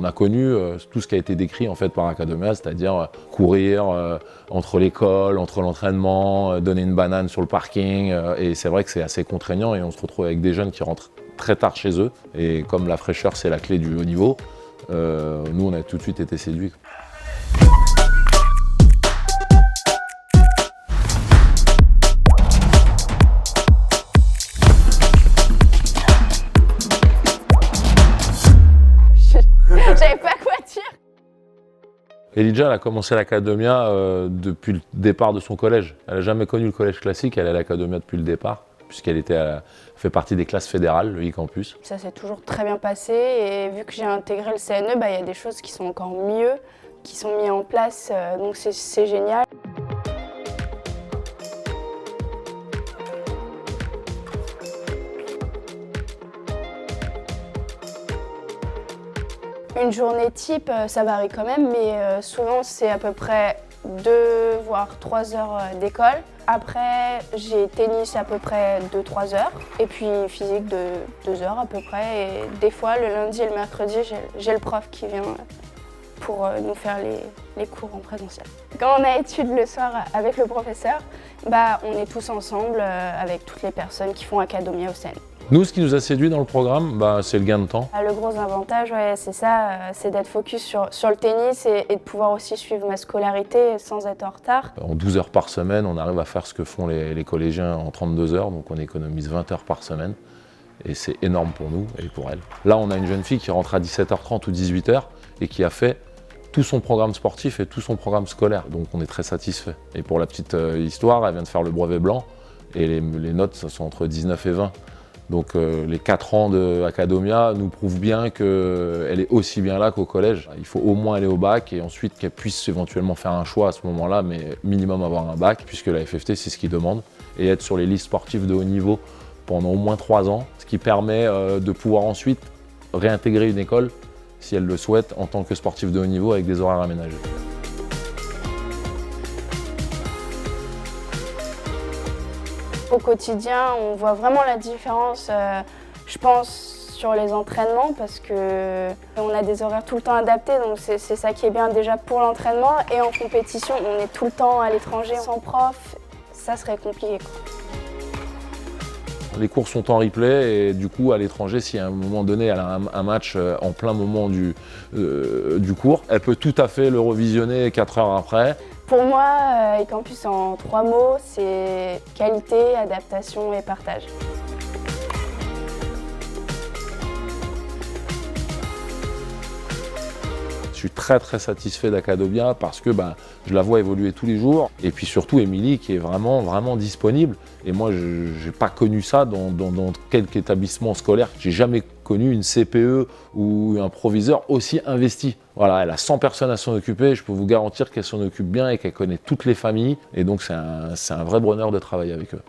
On a connu tout ce qui a été décrit en fait par Academia, c'est-à-dire courir entre l'école, entre l'entraînement, donner une banane sur le parking. Et c'est vrai que c'est assez contraignant et on se retrouve avec des jeunes qui rentrent très tard chez eux. Et comme la fraîcheur, c'est la clé du haut niveau, nous, on a tout de suite été séduits. J'avais pas quoi dire. Elijah, elle a commencé l'Academia depuis le départ de son collège. Elle n'a jamais connu le collège classique, elle est à l'Academia depuis le départ, puisqu'elle fait partie des classes fédérales, le e-campus. Ça s'est toujours très bien passé et vu que j'ai intégré le CNE, il y a des choses qui sont encore mieux, qui sont mises en place, donc c'est génial. Une journée type, ça varie quand même, mais souvent c'est à peu près 2 voire 3 heures d'école. Après, j'ai tennis à peu près 2-3 heures, et puis physique de 2 heures à peu près. Et des fois, le lundi et le mercredi, j'ai le prof qui vient pour nous faire les cours en présentiel. Quand on a études le soir avec le professeur, on est tous ensemble avec toutes les personnes qui font Academia au CNE. Nous, ce qui nous a séduit dans le programme, c'est le gain de temps. Le gros avantage, c'est ça, c'est d'être focus sur le tennis et de pouvoir aussi suivre ma scolarité sans être en retard. En 12 heures par semaine, on arrive à faire ce que font les collégiens en 32 heures, donc on économise 20 heures par semaine. Et c'est énorme pour nous et pour elle. Là, on a une jeune fille qui rentre à 17h30 ou 18h et qui a fait tout son programme sportif et tout son programme scolaire. Donc on est très satisfait. Et pour la petite histoire, elle vient de faire le brevet blanc et les notes sont entre 19 et 20. Donc les 4 ans d'Academia nous prouvent bien qu'elle est aussi bien là qu'au collège. Il faut au moins aller au bac et ensuite qu'elle puisse éventuellement faire un choix à ce moment-là, mais minimum avoir un bac, puisque la FFT c'est ce qu'ils demandent, et être sur les listes sportives de haut niveau pendant au moins 3 ans, ce qui permet de pouvoir ensuite réintégrer une école, si elle le souhaite, en tant que sportif de haut niveau avec des horaires aménagés. Au quotidien, on voit vraiment la différence, je pense, sur les entraînements parce qu'on a des horaires tout le temps adaptés, donc c'est ça qui est bien déjà pour l'entraînement. Et en compétition, on est tout le temps à l'étranger sans prof, ça serait compliqué, quoi. Les cours sont en replay et du coup à l'étranger, si à un moment donné elle a un match en plein moment du cours, elle peut tout à fait le revisionner 4 heures après. Pour moi, e-campus en 3 mots, c'est qualité, adaptation et partage. Je suis très très satisfait d'Academia parce que je la vois évoluer tous les jours. Et puis surtout Émilie qui est vraiment vraiment disponible. Et moi je n'ai pas connu ça dans quelque établissement scolaire. J'ai jamais connu une CPE ou un proviseur aussi investi. Voilà, elle a 100 personnes à s'en occuper. Je peux vous garantir qu'elle s'en occupe bien et qu'elle connaît toutes les familles. Et donc c'est un vrai bonheur de travailler avec eux.